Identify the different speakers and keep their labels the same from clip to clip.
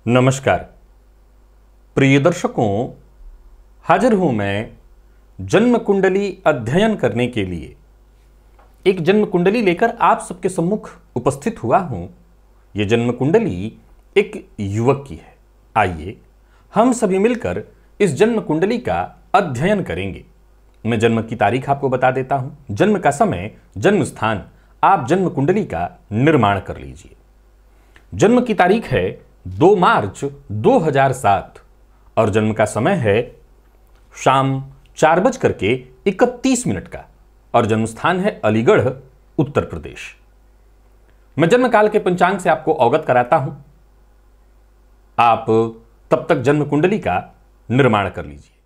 Speaker 1: नमस्कार प्रिय दर्शकों, हाजिर हूं मैं जन्म कुंडली अध्ययन करने के लिए। एक जन्म कुंडली लेकर आप सबके सम्मुख उपस्थित हुआ हूं। यह जन्म कुंडली एक युवक की है। आइए हम सभी मिलकर इस जन्म कुंडली का अध्ययन करेंगे। मैं जन्म की तारीख आपको बता देता हूं, जन्म का समय, जन्म स्थान, आप जन्म कुंडली का निर्माण कर लीजिए। जन्म की तारीख है 2 मार्च 2007 और जन्म का समय है शाम 4:31 का और जन्म स्थान है अलीगढ़, उत्तर प्रदेश। मैं जन्म काल के पंचांग से आपको अवगत कराता हूं। आप तब तक जन्म कुंडली का निर्माण कर लीजिए।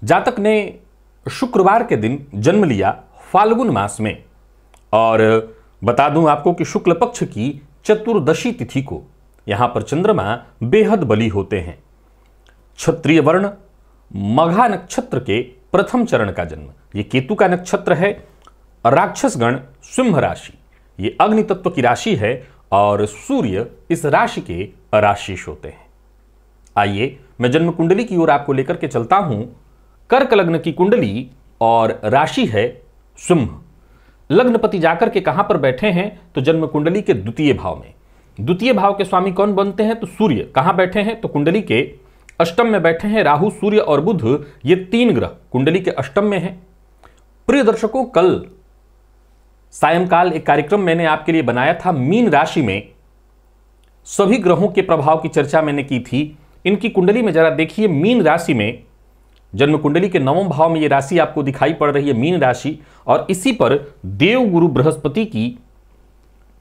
Speaker 1: जातक ने शुक्रवार के दिन जन्म लिया फाल्गुन मास में, और बता दूं आपको कि शुक्ल पक्ष की चतुर्दशी तिथि को यहां पर चंद्रमा बेहद बली होते हैं। क्षत्रिय वर्ण, मघा नक्षत्र के प्रथम चरण का जन्म। यह केतु का नक्षत्र है। राक्षसगण सिंह राशि, यह अग्नि तत्व की राशि है और सूर्य इस राशि के अराशीष होते हैं। आइए मैं जन्म कुंडली की ओर आपको लेकर के चलता हूं। कर्क लग्न की कुंडली और राशि है सिंह। लग्नपति जाकर के कहां पर बैठे हैं तो जन्म कुंडली के द्वितीय भाव में। द्वितीय भाव के स्वामी कौन बनते हैं तो सूर्य। कहां बैठे हैं तो कुंडली के अष्टम में बैठे हैं। राहु, सूर्य और बुध, ये 3 ग्रह कुंडली के अष्टम में हैं। प्रिय दर्शकों, कल सायंकाल एक कार्यक्रम मैंने आपके लिए बनाया था। मीन राशि में सभी ग्रहों के प्रभाव की चर्चा मैंने की थी। इनकी कुंडली में जरा देखिए, मीन राशि में जन्म कुंडली के 9वें भाव में यह राशि आपको दिखाई पड़ रही है, मीन राशि, और इसी पर देव गुरु बृहस्पति की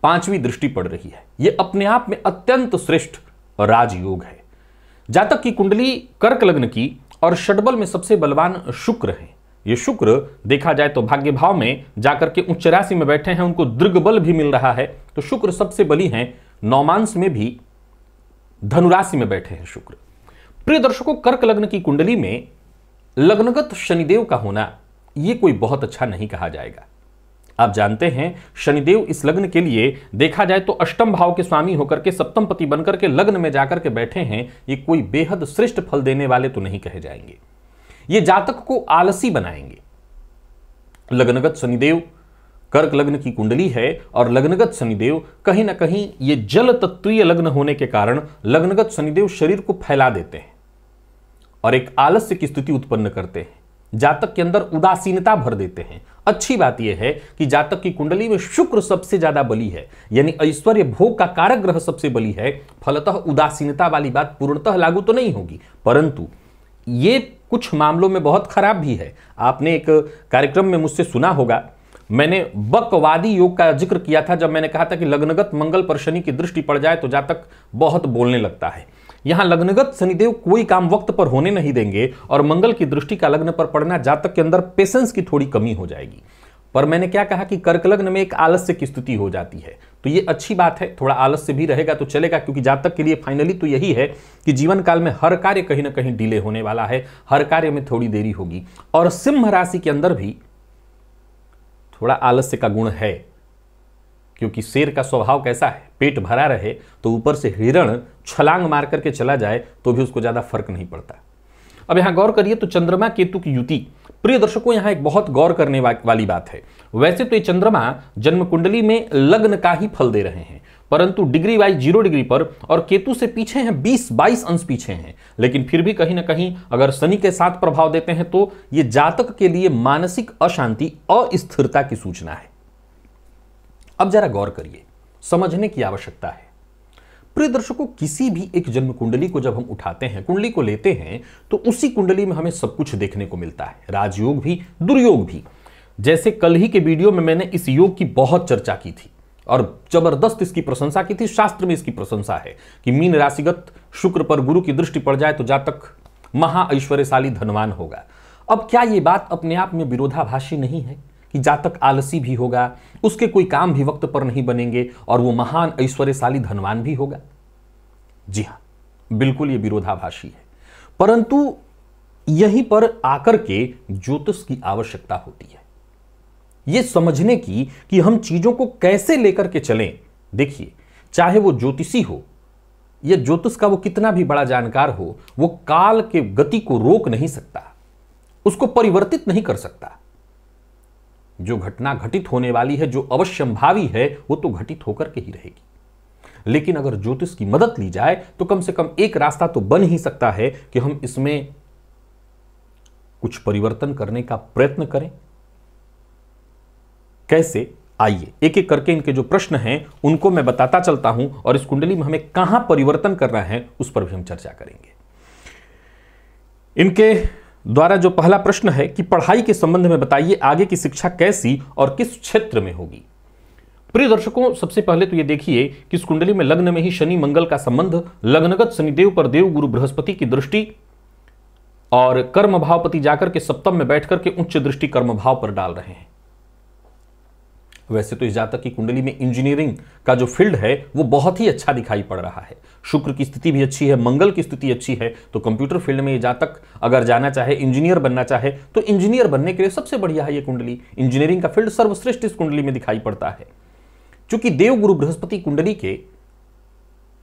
Speaker 1: 5वीं दृष्टि पड़ रही है। यह अपने आप में अत्यंत श्रेष्ठ राजयोग है। जातक की कुंडली कर्क लग्न की और षडबल में सबसे बलवान शुक्र है। यह शुक्र देखा जाए तो भाग्य भाव में जाकर के उच्च राशि में बैठे हैं, उनको दृग्बल भी मिल रहा है, तो शुक्र सबसे बली हैं। नौमांस में भी धनुराशि में बैठे हैं शुक्र। प्रिय दर्शकों, कर्क लग्न की कुंडली में लग्नगत शनिदेव का होना यह कोई बहुत अच्छा नहीं कहा जाएगा। आप जानते हैं शनिदेव इस लग्न के लिए देखा जाए तो अष्टम भाव के स्वामी होकर के सप्तम पति बनकर के लग्न में जाकर के बैठे हैं। ये कोई बेहद श्रेष्ठ फल देने वाले तो नहीं कहे जाएंगे। ये जातक को आलसी बनाएंगे। लग्नगत शनिदेव, कर्क लग्न की कुंडली है और लग्नगत शनिदेव कहीं ना कहीं ये जल तत्वीय लग्न होने के कारण लग्नगत शनिदेव शरीर को फैला देते हैं और एक आलस्य की स्थिति उत्पन्न करते हैं। जातक के अंदर उदासीनता भर देते हैं। अच्छी बात यह है कि जातक की कुंडली में शुक्र सबसे ज्यादा बली है, यानी ऐश्वर्य भोग का कारक ग्रह सबसे बली है। फलतः उदासीनता वाली बात पूर्णतः लागू तो नहीं होगी, परंतु ये कुछ मामलों में बहुत खराब भी है। आपने एक कार्यक्रम में मुझसे सुना होगा, मैंने बकवादी योग का जिक्र किया था, जब मैंने कहा था कि लग्नगत मंगल पर शनि की दृष्टि पड़ जाए तो जातक बहुत बोलने लगता है। यहां लग्नगत शनिदेव कोई काम वक्त पर होने नहीं देंगे और मंगल की दृष्टि का लग्न पर पड़ना, जातक के अंदर पेशेंस की थोड़ी कमी हो जाएगी। पर मैंने क्या कहा कि कर्क लग्न में एक आलस्य की स्थिति हो जाती है, तो ये अच्छी बात है। थोड़ा आलस्य भी रहेगा तो चलेगा, क्योंकि जातक के लिए फाइनली तो यही है कि जीवन काल में हर कार्य कहीं ना कहीं डिले होने वाला है, हर कार्य में थोड़ी देरी होगी। और सिंह राशि के अंदर भी थोड़ा आलस्य का गुण है, क्योंकि शेर का स्वभाव कैसा है, पेट भरा रहे तो ऊपर से हिरण छलांग मार करके चला जाए तो भी उसको ज्यादा फर्क नहीं पड़ता। अब यहां गौर करिए तो चंद्रमा केतु की युति। प्रिय दर्शकों, यहां एक बहुत गौर करने वाली बात है। वैसे तो ये चंद्रमा जन्म कुंडली में लग्न का ही फल दे रहे हैं, परंतु डिग्री वाइज 0 डिग्री पर और केतु से पीछे हैं, 20-22 अंश पीछे हैं। लेकिन फिर भी कहीं ना कहीं अगर शनि के साथ प्रभाव देते हैं तो यह जातक के लिए मानसिक अशांति, अस्थिरता की सूचना है। अब जरा गौर करिए, समझने की आवश्यकता है। प्रिय दर्शकों, किसी भी एक जन्म कुंडली को जब हम उठाते हैं, कुंडली को लेते हैं, तो उसी कुंडली में हमें सब कुछ देखने को मिलता है, राजयोग भी, दुर्योग भी। जैसे कल ही के वीडियो में मैंने इस योग की बहुत चर्चा की थी और जबरदस्त इसकी प्रशंसा की थी। शास्त्र में इसकी प्रशंसा है कि मीन राशिगत शुक्र पर गुरु की दृष्टि पड़ जाए तो जातक महा ऐश्वर्यशाली धनवान होगा। अब क्या यह बात अपने आप में विरोधाभासी नहीं है कि जातक आलसी भी होगा, उसके कोई काम भी वक्त पर नहीं बनेंगे और वो महान ऐश्वर्यशाली धनवान भी होगा? जी हां, बिल्कुल ये विरोधाभासी है। परंतु यहीं पर आकर के ज्योतिष की आवश्यकता होती है, यह समझने की कि हम चीजों को कैसे लेकर के चलें। देखिए, चाहे वो ज्योतिषी हो या ज्योतिष का वो कितना भी बड़ा जानकार हो, वो काल के गति को रोक नहीं सकता, उसको परिवर्तित नहीं कर सकता। जो घटना घटित होने वाली है, जो अवश्यंभावी है, वो तो घटित होकर के ही रहेगी। लेकिन अगर ज्योतिष की मदद ली जाए तो कम से कम एक रास्ता तो बन ही सकता है कि हम इसमें कुछ परिवर्तन करने का प्रयत्न करें। कैसे? आइए एक एक करके इनके जो प्रश्न हैं उनको मैं बताता चलता हूं और इस कुंडली में हमें कहां परिवर्तन करना है उस पर भी हम चर्चा करेंगे। इनके द्वारा जो पहला प्रश्न है कि पढ़ाई के संबंध में बताइए, आगे की शिक्षा कैसी और किस क्षेत्र में होगी। प्रिय दर्शकों, सबसे पहले तो ये देखिए कि इस कुंडली में लग्न में ही शनि मंगल का संबंध, लग्नगत शनिदेव पर देव गुरु बृहस्पति की दृष्टि और कर्म भावपति जाकर के सप्तम में बैठकर के उच्च दृष्टि कर्म भाव पर डाल रहे हैं। वैसे तो इस जातक की कुंडली में इंजीनियरिंग का जो फील्ड है वो बहुत ही अच्छा दिखाई पड़ रहा है। शुक्र की स्थिति भी अच्छी है, मंगल की स्थिति अच्छी है, तो कंप्यूटर फील्ड में ये जातक अगर जाना चाहे, इंजीनियर बनना चाहे, तो इंजीनियर बनने के लिए सबसे बढ़िया है ये कुंडली। इंजीनियरिंग का फील्ड सर्वश्रेष्ठ इस कुंडली में दिखाई पड़ता है। चूंकि देव गुरु बृहस्पति कुंडली के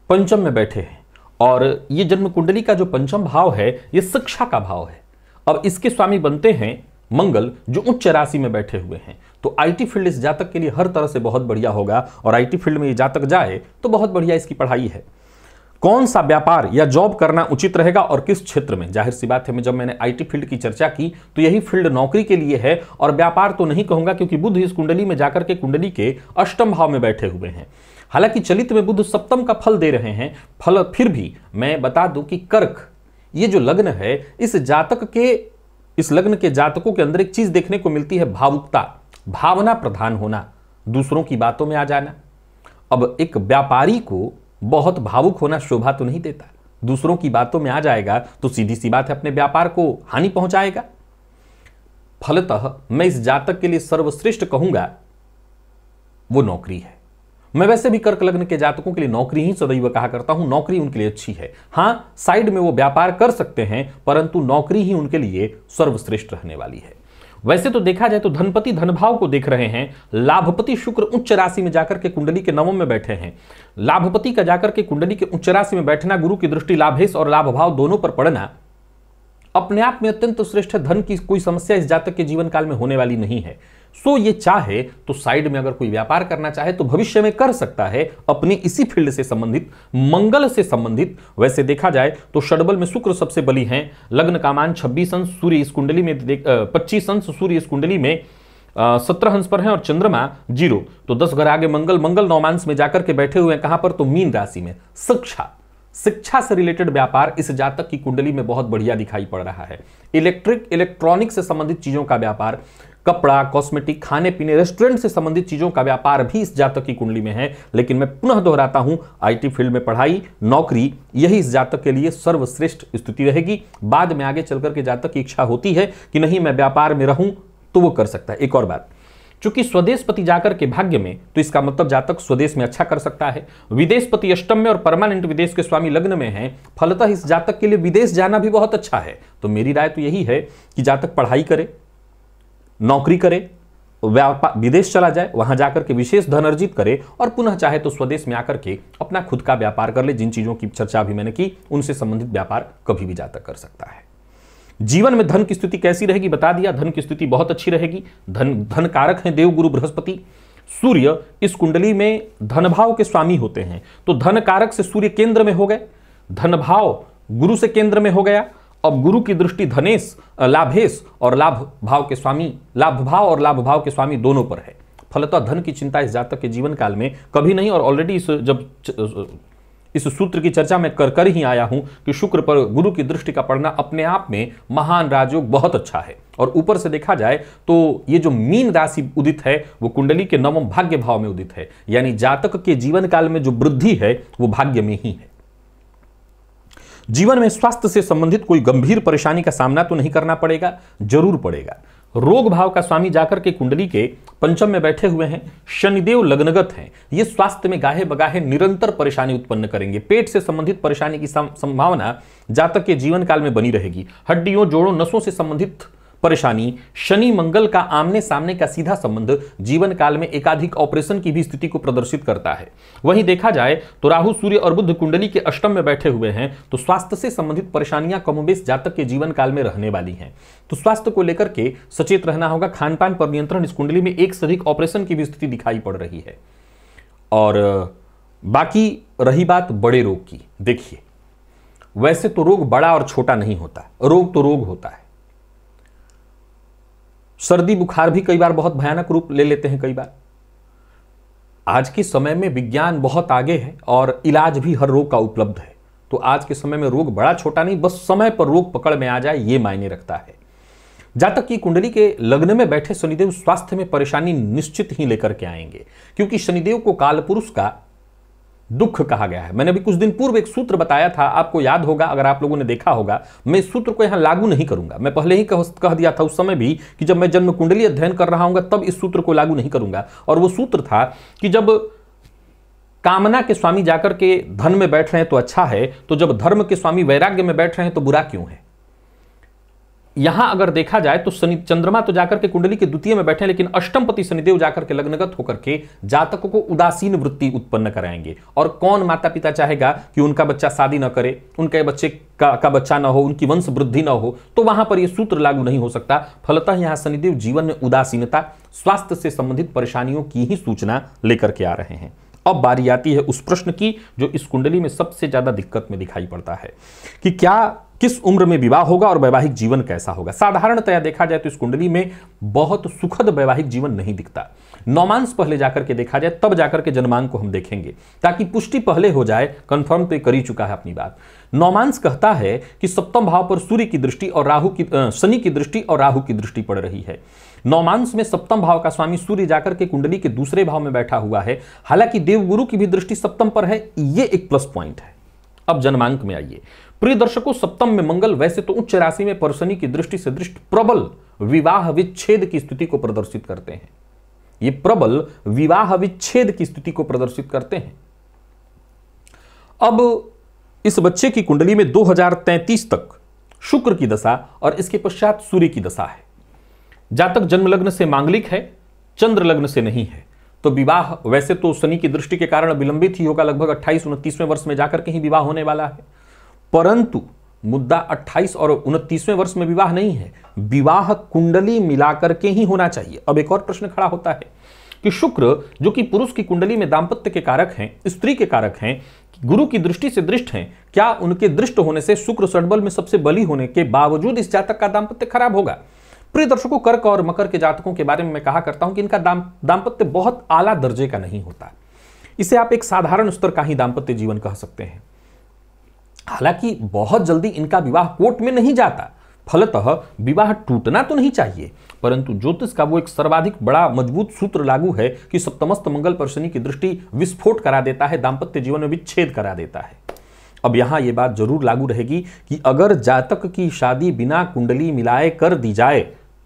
Speaker 1: पंचम में बैठे हैं और ये जन्म कुंडली का जो पंचम भाव है ये शिक्षा का भाव है। अब इसके स्वामी बनते हैं मंगल, जो उच्च राशि में बैठे हुए हैं। तो आईटी फील्ड इस जातक के लिए हर तरह से बहुत बढ़िया होगा और आईटी फील्ड में ये जातक जाए तो बहुत बढ़िया इसकी पढ़ाई है। कौन सा व्यापार या जॉब करना उचित रहेगा और किस क्षेत्र में? जाहिर सी बात है, जब मैंने आईटी फील्ड की चर्चा की तो यही फील्ड नौकरी के लिए है और व्यापार तो नहीं कहूंगा, क्योंकि बुध इस कुंडली में जाकर के कुंडली के अष्टम भाव में बैठे हुए हैं। हालांकि चलित में बुध सप्तम का फल दे रहे हैं, फल फिर भी मैं बता दूं कि कर्क, ये जो लग्न है, इस लग्न के जातकों के अंदर एक चीज देखने को मिलती है, भावुकता, भावना प्रधान होना, दूसरों की बातों में आ जाना। अब एक व्यापारी को बहुत भावुक होना शोभा तो नहीं देता, दूसरों की बातों में आ जाएगा तो सीधी सी बात है अपने व्यापार को हानि पहुंचाएगा। फलतः मैं इस जातक के लिए सर्वश्रेष्ठ कहूंगा वो नौकरी है। मैं वैसे भी कर्क लग्न के जातकों के लिए नौकरी ही सदैव कहा करता हूं, नौकरी उनके लिए अच्छी है। हां, साइड में वो व्यापार कर सकते हैं, परंतु नौकरी ही उनके लिए सर्वश्रेष्ठ रहने वाली है। वैसे तो देखा जाए तो धनपति धनभाव को देख रहे हैं, लाभपति शुक्र उच्च राशि में जाकर के कुंडली के नवम में बैठे हैं। लाभपति का जाकर के कुंडली के उच्च राशि में बैठना, गुरु की दृष्टि लाभेश और लाभ भाव दोनों पर पड़ना अपने आप में अत्यंत श्रेष्ठ है। धन की कोई समस्या इस जातक के जीवन काल में होने वाली नहीं है। सो ये चाहे तो साइड में अगर कोई व्यापार करना चाहे तो भविष्य में कर सकता है, अपनी इसी फील्ड से संबंधित, मंगल से संबंधित। वैसे देखा जाए तो षडबल में शुक्र सबसे बली हैं, लग्न का मान 26 अंश, सूर्य इस कुंडली में 25 अंश, सूर्य इस कुंडली में 17 अंश पर है और चंद्रमा 0, तो 10 घर आगे मंगल नौमांश में जाकर के बैठे हुए हैं। कहां पर? तो मीन राशि में। शिक्षा से रिलेटेड व्यापार इस जातक की कुंडली में बहुत बढ़िया दिखाई पड़ रहा है। इलेक्ट्रॉनिक से संबंधित चीजों का व्यापार, कपड़ा, कॉस्मेटिक, खाने पीने, रेस्टोरेंट से संबंधित चीजों का व्यापार भी इस जातक की कुंडली में है। लेकिन मैं पुनः दोहराता हूं, आईटी फील्ड में पढ़ाई, नौकरी, यही इस जातक के लिए सर्वश्रेष्ठ स्थिति रहेगी। बाद में आगे चलकर के जातक की इच्छा होती है कि नहीं मैं व्यापार में रहूं, तो वो कर सकता है। एक और बात, चूंकि स्वदेशपति जाकर के भाग्य में, तो इसका मतलब जातक स्वदेश में अच्छा कर सकता है। विदेशपति अष्टम में और परमानेंट विदेश के स्वामी लग्न में है, फलतः इस जातक के लिए विदेश जाना भी बहुत अच्छा है। तो मेरी राय तो यही है कि जातक पढ़ाई करे, नौकरी करे, विदेश चला जाए, वहां जाकर के विशेष धन अर्जित करे और पुनः चाहे तो स्वदेश में आकर के अपना खुद का व्यापार कर ले। जिन चीजों की चर्चा अभी मैंने की उनसे संबंधित व्यापार कभी भी जातक कर सकता है। जीवन में धन की स्थिति कैसी रहेगी बता दिया, धन की स्थिति बहुत अच्छी रहेगी। धन कारक हैं देव गुरु बृहस्पति। सूर्य इस कुंडली में धन भाव के स्वामी होते हैं, तो धन कारक से सूर्य केंद्र में हो गए, धन भाव गुरु से केंद्र में हो गया। अब गुरु की दृष्टि धनेश, लाभेश और लाभ भाव के स्वामी, लाभ भाव और लाभ भाव के स्वामी दोनों पर है। फलतः धन की चिंता इस जातक के जीवन काल में कभी नहीं। और ऑलरेडी इस सूत्र की चर्चा मैं कर ही आया हूं कि शुक्र पर गुरु की दृष्टि का पड़ना अपने आप में महान राजयोग बहुत अच्छा है। और ऊपर से देखा जाए तो ये जो मीन राशि उदित है वो कुंडली के नवम भाग्य भाव में उदित है, यानी जातक के जीवन काल में जो वृद्धि है वो भाग्य में ही है। जीवन में स्वास्थ्य से संबंधित कोई गंभीर परेशानी का सामना तो नहीं करना पड़ेगा, जरूर पड़ेगा। रोग भाव का स्वामी जाकर के कुंडली के पंचम में बैठे हुए हैं, शनिदेव लग्नगत हैं। ये स्वास्थ्य में गाहे बगाहे निरंतर परेशानी उत्पन्न करेंगे। पेट से संबंधित परेशानी की संभावना जातक के जीवन काल में बनी रहेगी। हड्डियों, जोड़ों, नसों से संबंधित परेशानी, शनि मंगल का आमने सामने का सीधा संबंध जीवन काल में एकाधिक ऑपरेशन की भी स्थिति को प्रदर्शित करता है। वहीं देखा जाए तो राहु, सूर्य और बुध कुंडली के अष्टम में बैठे हुए हैं, तो स्वास्थ्य से संबंधित परेशानियां कमोबेश जातक के जीवन काल में रहने वाली हैं। तो स्वास्थ्य को लेकर के सचेत रहना होगा। खान पान पर नियंत्रण, इस कुंडली में एक से अधिक ऑपरेशन की भी स्थिति दिखाई पड़ रही है। और बाकी रही बात बड़े रोग की, देखिए वैसे तो रोग बड़ा और छोटा नहीं होता, रोग तो रोग होता है। सर्दी बुखार भी कई बार बहुत भयानक रूप ले लेते हैं। कई बार आज के समय में विज्ञान बहुत आगे है और इलाज भी हर रोग का उपलब्ध है। तो आज के समय में रोग बड़ा छोटा नहीं, बस समय पर रोग पकड़ में आ जाए, ये मायने रखता है। जातक की कुंडली के लग्न में बैठे शनिदेव स्वास्थ्य में परेशानी निश्चित ही लेकर के आएंगे, क्योंकि शनिदेव को कालपुरुष का दुख कहा गया है। मैंने अभी कुछ दिन पूर्व एक सूत्र बताया था, आपको याद होगा, अगर आप लोगों ने देखा होगा। मैं इस सूत्र को यहां लागू नहीं करूंगा, मैं पहले ही कह दिया था उस समय भी कि जब मैं जन्म कुंडली अध्ययन कर रहा हूंगा तब इस सूत्र को लागू नहीं करूंगा। और वो सूत्र था कि जब कामना के स्वामी जाकर के धन में बैठ रहे हैं तो अच्छा है, तो जब धर्म के स्वामी वैराग्य में बैठ रहे हैं तो बुरा क्यों है। यहां अगर देखा जाए तो शनि चंद्रमा तो जाकर के कुंडली के द्वितीय में बैठे हैं, लेकिन अष्टमपति शनिदेव जाकर के लग्नगत होकर के जातकों को उदासीन वृत्ति उत्पन्न कराएंगे। और कौन माता पिता चाहेगा कि उनका बच्चा शादी न करे, उनके बच्चे का बच्चा न हो, उनकी वंश वृद्धि न हो, तो वहां पर यह सूत्र लागू नहीं हो सकता। फलतः यहां शनिदेव जीवन में उदासीनता, स्वास्थ्य से संबंधित परेशानियों की ही सूचना लेकर के आ रहे हैं। अब बारी आती है उस प्रश्न की जो इस कुंडली में सबसे ज्यादा दिक्कत में दिखाई पड़ता है कि किस उम्र में विवाह होगा और वैवाहिक जीवन कैसा होगा। साधारणतया देखा जाए तो इस कुंडली में बहुत सुखद वैवाहिक जीवन नहीं दिखता। नौमांस पहले जाकर के देखा जाए, तब जाकर के जन्मांक को हम देखेंगे, ताकि पुष्टि पहले हो जाए। कंफर्म तो कर ही चुका है अपनी बात। नौमांस कहता है कि सप्तम भाव पर सूर्य की दृष्टि और शनि की दृष्टि और राहु की दृष्टि पड़ रही है। नौमांस में सप्तम भाव का स्वामी सूर्य जाकर के कुंडली के दूसरे भाव में बैठा हुआ है। हालांकि देवगुरु की भी दृष्टि सप्तम पर है, ये एक प्लस पॉइंट है। अब जन्मांक में आइए। प्रिय दर्शकों, सप्तम में मंगल वैसे तो उच्च राशि में पर शनि की दृष्टि से दृष्ट प्रबल विवाह विच्छेद की स्थिति को प्रदर्शित करते हैं। ये प्रबल विवाह विच्छेद की स्थिति को प्रदर्शित करते हैं। अब इस बच्चे की कुंडली में 2033 तक शुक्र की दशा और इसके पश्चात सूर्य की दशा है। जातक जन्म लग्न से मांगलिक है, चंद्र लग्न से नहीं है, तो विवाह वैसे तो शनि की दृष्टि के कारण विलंबित ही होगा। लगभग 28-29वें वर्ष में जाकर के ही विवाह होने वाला है। परंतु मुद्दा 28 और 29वें वर्ष में विवाह नहीं है, विवाह कुंडली मिलाकर के ही होना चाहिए। अब एक और प्रश्न खड़ा होता है कि शुक्र जो कि पुरुष की कुंडली में दाम्पत्य के कारक हैं, स्त्री के कारक हैं, गुरु की दृष्टि से दृष्ट हैं, क्या उनके दृष्ट होने से शुक्र षड्बल में सबसे बली होने के बावजूद इस जातक का दाम्पत्य खराब होगा? प्रिय दर्शकों, कर्क और मकर के जातकों के बारे में मैं कहा करता हूं कि इनका दाम्पत्य बहुत आला दर्जे का नहीं होता। इसे आप एक साधारण स्तर का ही दाम्पत्य जीवन कह सकते हैं। हालांकि बहुत जल्दी इनका विवाह कोर्ट में नहीं जाता, फलतः विवाह टूटना तो नहीं चाहिए, परंतु ज्योतिष का वो एक सर्वाधिक बड़ा मजबूत सूत्र लागू है कि सप्तमस्त मंगल पर शनि की दृष्टि विस्फोट करा देता है, दाम्पत्य जीवन में विच्छेद करा देता है। अब यहां यह बात जरूर लागू रहेगी कि अगर जातक की शादी बिना कुंडली मिलाए कर दी जाए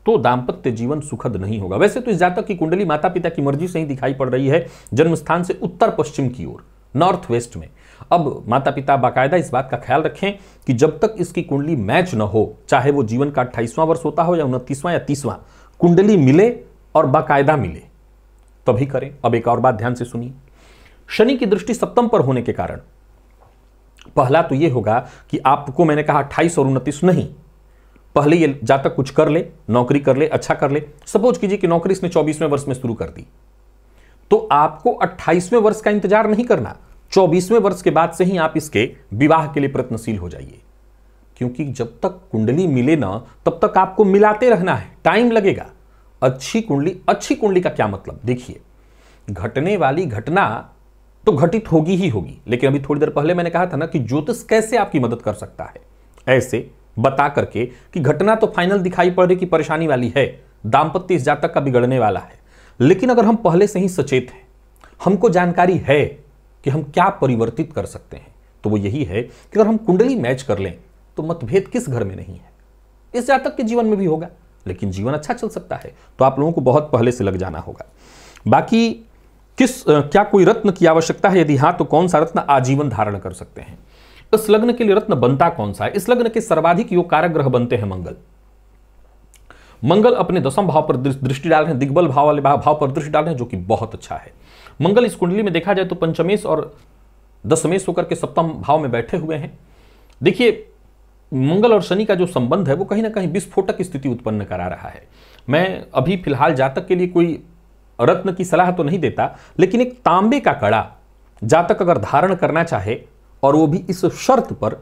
Speaker 1: तो दाम्पत्य जीवन सुखद नहीं होगा। वैसे तो इस जातक की कुंडली माता पिता की मर्जी से ही दिखाई पड़ रही है, जन्म स्थान से उत्तर पश्चिम की ओर, नॉर्थ वेस्ट में। अब माता पिता बाकायदा इस बात का ख्याल रखें कि जब तक इसकी कुंडली मैच न हो, चाहे वो जीवन का 28वां वर्ष होता हो या 29वां या 30वां, कुंडली मिले और बाकायदा मिले तभी करें। अब एक और बात ध्यान से सुनिए। शनि की दृष्टि सप्तम पर होने के कारण पहला तो यह होगा कि आपको मैंने कहा 28 और 29 नहीं, पहले ये जातक कुछ कर ले, नौकरी कर ले, अच्छा कर ले। सपोज कीजिए कि नौकरी इसने 24वें वर्ष में शुरू कर दी, तो आपको 28वें वर्ष का इंतजार नहीं करना, 24वें वर्ष के बाद से ही आप इसके विवाह के लिए प्रयत्नशील हो जाइए। क्योंकि जब तक कुंडली मिले ना तब तक आपको मिलाते रहना है, टाइम लगेगा। अच्छी कुंडली का क्या मतलब? देखिए, घटने वाली घटना तो घटित होगी ही होगी, लेकिन अभी थोड़ी देर पहले मैंने कहा था ना कि ज्योतिष कैसे आपकी मदद कर सकता है, ऐसे बता करके कि घटना तो फाइनल दिखाई पड़ रही कि परेशानी वाली है, दाम्पत्य इस जातक का बिगड़ने वाला है, लेकिन अगर हम पहले से ही सचेत हैं, हमको जानकारी है कि हम क्या परिवर्तित कर सकते हैं, तो वो यही है कि अगर हम कुंडली मैच कर लें तो मतभेद किस घर में नहीं है, इस जातक के जीवन में भी होगा, लेकिन जीवन अच्छा चल सकता है। तो आप लोगों को बहुत पहले से लग जाना होगा। बाकी क्या कोई रत्न की आवश्यकता है? यदि हाँ, तो कौन सा रत्न आजीवन धारण कर सकते हैं? इस लग्न के लिए रत्न बनता कौन सा है? इस लग्न के सर्वाधिक योग कारक ग्रह बनते हैं मंगल। मंगल अपने 10वें भाव पर दृष्टि डाल रहे हैं, दिग्बल भाव वाले भाव पर दृष्टि डाल रहे हैं, जो कि बहुत अच्छा है। मंगल इस कुंडली में देखा जाए तो पंचमेश और दशमेश होकर के 7वें भाव में बैठे हुए हैं। देखिए, मंगल और शनि का जो संबंध है वो कहीं ना कहीं विस्फोटक स्थिति उत्पन्न करा रहा है। मैं अभी फिलहाल जातक के लिए कोई रत्न की सलाह तो नहीं देता, लेकिन एक तांबे का कड़ा जातक अगर धारण करना चाहे, और वो भी इस शर्त पर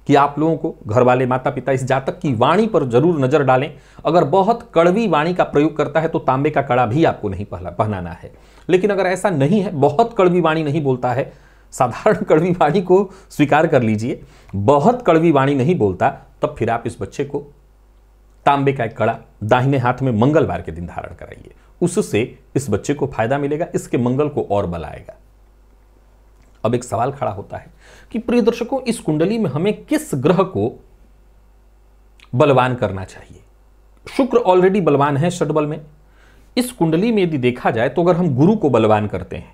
Speaker 1: कि आप लोगों को घर वाले माता पिता इस जातक की वाणी पर जरूर नजर डालें। अगर बहुत कड़वी वाणी का प्रयोग करता है तो तांबे का कड़ा भी आपको नहीं पहनाना है, लेकिन अगर ऐसा नहीं है, बहुत कड़वी वाणी नहीं बोलता है, साधारण कड़वी वाणी को स्वीकार कर लीजिए, बहुत कड़वी वाणी नहीं बोलता, तब फिर आप इस बच्चे को तांबे का एक कड़ा दाहिने हाथ में मंगलवार के दिन धारण कराइए, उससे इस बच्चे को फायदा मिलेगा, इसके मंगल को और बल आएगा। अब एक सवाल खड़ा होता है कि प्रिय दर्शकों, इस कुंडली में हमें किस ग्रह को बलवान करना चाहिए? शुक्र ऑलरेडी बलवान है षटबल में। इस कुंडली में यदि देखा जाए तो अगर हम गुरु को बलवान करते हैं,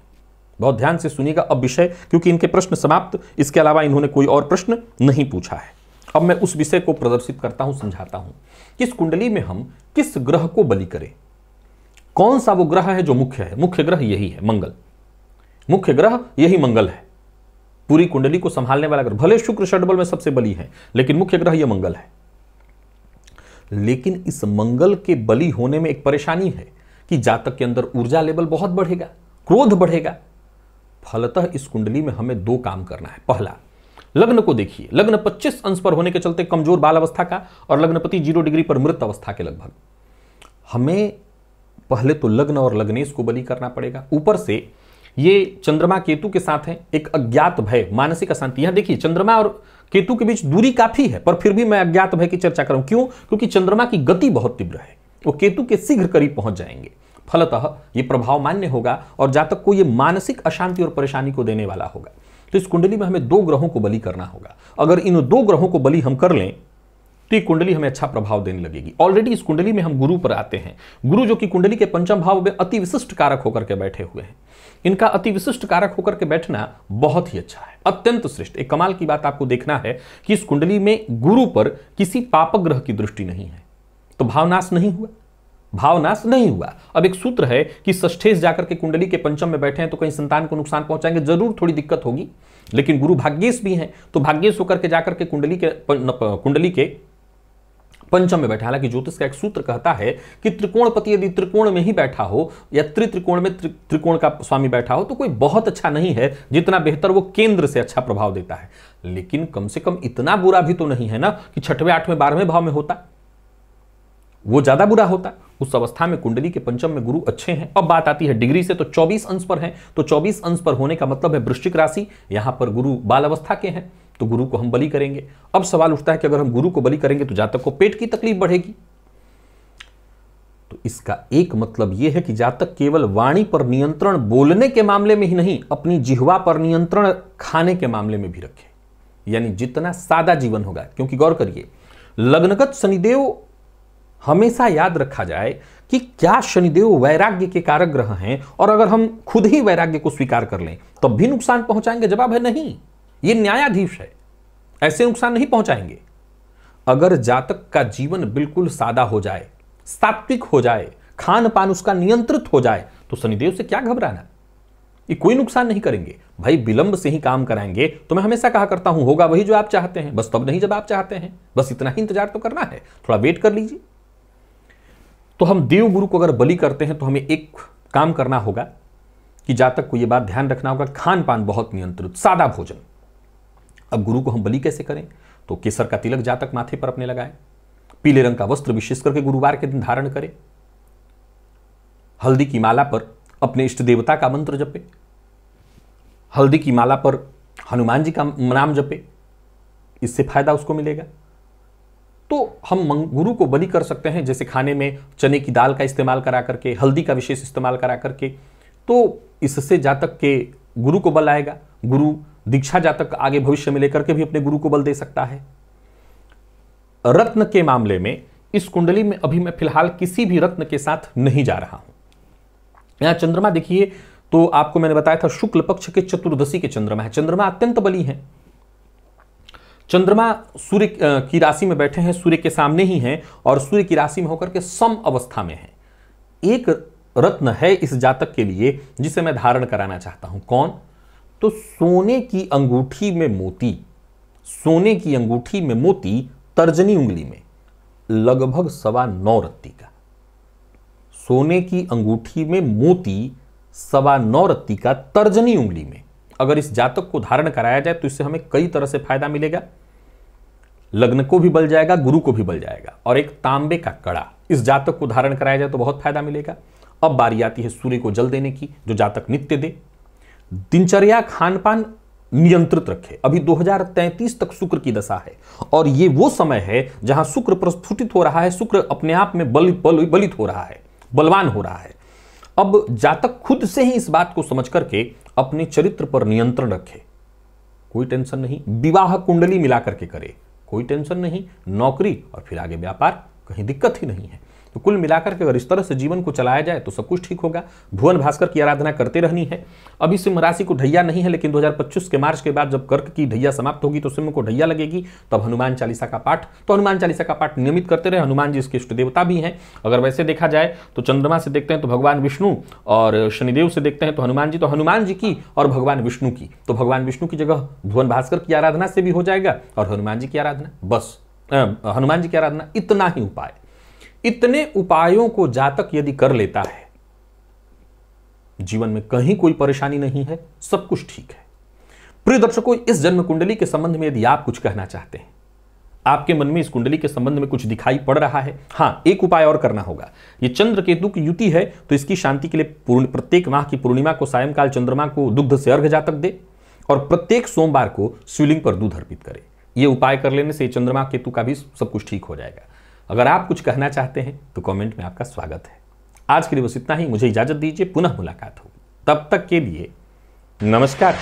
Speaker 1: बहुत ध्यान से सुनिएगा अब विषय, क्योंकि इनके प्रश्न समाप्त, इसके अलावा इन्होंने कोई और प्रश्न नहीं पूछा है। अब मैं उस विषय को प्रदर्शित करता हूं, समझाता हूं कि इस कुंडली में हम किस ग्रह को बलि करें, कौन सा वो ग्रह है जो मुख्य है। मुख्य ग्रह यही है, मंगल। मुख्य ग्रह यही मंगल है, पूरी कुंडली को संभालने वाला ग्रह। भले शुक्र षटबल में सबसे बली है, लेकिन मुख्य ग्रह यह मंगल है। लेकिन इस मंगल के बली होने में एक परेशानी है कि जातक के अंदर ऊर्जा लेवल बहुत बढ़ेगा, क्रोध बढ़ेगा। फलतः इस कुंडली में हमें दो काम करना है। पहला, लग्न को देखिए, लग्न 25 अंश पर होने के चलते कमजोर बाल अवस्था का, और लग्नपति 0 डिग्री पर मृत अवस्था के लगभग। हमें पहले तो लग्न और लग्नेश को बलि करना पड़ेगा। ऊपर से ये चंद्रमा केतु के साथ है, एक अज्ञात भय, मानसिक अशांति। यहां देखिए, चंद्रमा और केतु के बीच दूरी काफी है, पर फिर भी मैं अज्ञात भय की चर्चा करूं। क्यों? क्योंकि चंद्रमा की गति बहुत तीव्र है, वो केतु के शीघ्र करीब पहुंच जाएंगे। फलतः ये प्रभाव मान्य होगा और जातक को ये मानसिक अशांति और परेशानी को देने वाला होगा। तो इस कुंडली में हमें 2 ग्रहों को बलि करना होगा। अगर इन 2 ग्रहों को बलि हम कर लें तो ये कुंडली हमें अच्छा प्रभाव देने लगेगी। ऑलरेडी इस कुंडली में हम गुरु पर आते हैं। गुरु जो कि कुंडली के 5वें भाव में अति विशिष्ट कारक होकर के बैठे हुए हैं। इनका अति विशिष्ट कारक होकर के बैठना बहुत ही अच्छा है, अत्यंत श्रेष्ठ। एक कमाल की बात आपको देखना है कि इस कुंडली में गुरु पर किसी पापक ग्रह की दृष्टि नहीं है, तो भावनाश नहीं हुआ, भावनाश नहीं हुआ। अब एक सूत्र है कि षष्ठेश जाकर के कुंडली के 5वें में बैठे हैं तो कहीं संतान को नुकसान पहुंचाएंगे, जरूर थोड़ी दिक्कत होगी। लेकिन गुरु भाग्येश भी हैं, तो भाग्येश होकर के जाकर के कुंडली के 5वें में बैठा। हालांकि ज्योतिष का एक सूत्र कहता है कि त्रिकोणपति यदि त्रिकोण में ही बैठा हो या त्रिकोण में त्रिकोण का स्वामी बैठा हो तो कोई बहुत अच्छा नहीं है, जितना बेहतर वो केंद्र से अच्छा प्रभाव देता है। लेकिन कम से कम इतना बुरा भी तो नहीं है ना कि 6वें 8वें 12वें भाव में होता, वो ज्यादा बुरा होता। उस अवस्था में कुंडली के 5वें में गुरु अच्छे हैं। अब बात आती है डिग्री से, तो 24 अंश पर हैं, तो 24 अंश पर होने का मतलब है वृश्चिक राशि। यहां पर गुरु बाल अवस्था के हैं, तो गुरु को हम बलि करेंगे। अब सवाल उठता है कि अगर हम गुरु को बलि करेंगे तो जातक को पेट की तकलीफ बढ़ेगी। तो इसका एक मतलब यह है कि जातक केवल वाणी पर नियंत्रण बोलने के मामले में ही नहीं, अपनी जिह्वा पर नियंत्रण खाने के मामले में भी रखे। यानी जितना सादा जीवन होगा, क्योंकि गौर करिए, लग्नगत शनिदेव हमेशा याद रखा जाए कि क्या शनिदेव वैराग्य के कारक ग्रह हैं, और अगर हम खुद ही वैराग्य को स्वीकार कर लें तब भी नुकसान पहुंचाएंगे? जवाब है नहीं, ये न्यायाधीश है, ऐसे नुकसान नहीं पहुंचाएंगे। अगर जातक का जीवन बिल्कुल सादा हो जाए, सात्विक हो जाए, खान पान उसका नियंत्रित हो जाए, तो शनिदेव से क्या घबराना, ये कोई नुकसान नहीं करेंगे। भाई विलंब से ही काम कराएंगे, तो मैं हमेशा कहा करता हूं होगा वही जो आप चाहते हैं, बस तब नहीं जब आप चाहते हैं, बस इतना ही इंतजार तो करना है, थोड़ा वेट कर लीजिए। तो हम देव गुरु को अगर बलि करते हैं तो हमें एक काम करना होगा कि जातक को यह बात ध्यान रखना होगा, खान पान बहुत नियंत्रित, सादा भोजन। अब गुरु को हम बलि कैसे करें? तो केसर का तिलक जातक माथे पर अपने लगाए, पीले रंग का वस्त्र विशेष करके गुरुवार के दिन धारण करें, हल्दी की माला पर अपने इष्ट देवता का मंत्र जपे, हल्दी की माला पर हनुमान जी का नाम जपे, इससे फायदा उसको मिलेगा। तो हम गुरु को बलि कर सकते हैं, जैसे खाने में चने की दाल का इस्तेमाल करा करके, हल्दी का विशेष इस्तेमाल करा करके। तो इससे जातक के गुरु को बल आएगा। गुरु दीक्षा जातक आगे भविष्य में लेकर के भी अपने गुरु को बल दे सकता है। रत्न के मामले में इस कुंडली में अभी मैं फिलहाल किसी भी रत्न के साथ नहीं जा रहा हूं। यहां चंद्रमा देखिए, तो आपको मैंने बताया था शुक्ल पक्ष के चतुर्दशी के चंद्रमा है। चंद्रमा अत्यंत बली है। चंद्रमा सूर्य की राशि में बैठे हैं, सूर्य के सामने ही हैं और सूर्य की राशि में होकर के सम अवस्था में है। एक रत्न है इस जातक के लिए जिसे मैं धारण कराना चाहता हूं। कौन? तो सोने की अंगूठी में मोती, सोने की अंगूठी में मोती तर्जनी उंगली में लगभग 9.25 रत्ती का, सोने की अंगूठी में मोती 9.25 रत्ती का तर्जनी उंगली में अगर इस जातक को धारण कराया जाए तो इससे हमें कई तरह से फायदा मिलेगा। लग्न को भी बल जाएगा, गुरु को भी बल जाएगा। और एक तांबे का कड़ा इस जातक को धारण कराया जाए तो बहुत फायदा मिलेगा। अब बारी आती है सूर्य को जल देने की, जो जातक नित्य दे। दिनचर्या खान पान नियंत्रित रखे। अभी 2033 तक शुक्र की दशा है और ये वो समय है जहां शुक्र प्रस्फुटित हो रहा है, शुक्र अपने आप में बलित हो रहा है, बलवान हो रहा है। अब जातक खुद से ही इस बात को समझ करके अपने चरित्र पर नियंत्रण रखे। कोई टेंशन नहीं, विवाह कुंडली मिला करके करे, कोई टेंशन नहीं, नौकरी और फिर आगे व्यापार, कहीं दिक्कत ही नहीं है। तो कुल मिलाकर के अगर इस तरह से जीवन को चलाया जाए तो सब कुछ ठीक होगा। भुवन भास्कर की आराधना करते रहनी है। अभी सिंह राशि को ढैया नहीं है, लेकिन 2025 के मार्च के बाद जब कर्क की ढैया समाप्त होगी तो सिंह को ढैया लगेगी, तब हनुमान चालीसा का पाठ, तो हनुमान चालीसा का पाठ नियमित करते रहे। हनुमान जी इसके इष्ट देवता भी हैं। अगर वैसे देखा जाए तो चंद्रमा से देखते हैं तो भगवान विष्णु, और शनिदेव से देखते हैं तो हनुमान जी, तो हनुमान जी की और भगवान विष्णु की, तो भगवान विष्णु की जगह भुवन भास्कर की आराधना से भी हो जाएगा और हनुमान जी की आराधना, बस हनुमान जी की आराधना। इतना ही उपाय, इतने उपायों को जातक यदि कर लेता है, जीवन में कहीं कोई परेशानी नहीं है, सब कुछ ठीक है। प्रिय दर्शकों, इस जन्म कुंडली के संबंध में यदि आप कुछ कहना चाहते हैं, आपके मन में इस कुंडली के संबंध में कुछ दिखाई पड़ रहा है, हां, एक उपाय और करना होगा। ये चंद्र केतु की युति है, तो इसकी शांति के लिए प्रत्येक माह की पूर्णिमा को सायंकाल चंद्रमा को दुग्ध से अर्घ जातक दे और प्रत्येक सोमवार को शिवलिंग पर दूध अर्पित करे। ये उपाय कर लेने से चंद्रमा केतु का भी सब कुछ ठीक हो जाएगा। अगर आप कुछ कहना चाहते हैं तो कमेंट में आपका स्वागत है। आज के लिए बस इतना ही, मुझे इजाजत दीजिए, पुनः मुलाकात होगी। तब तक के लिए नमस्कार।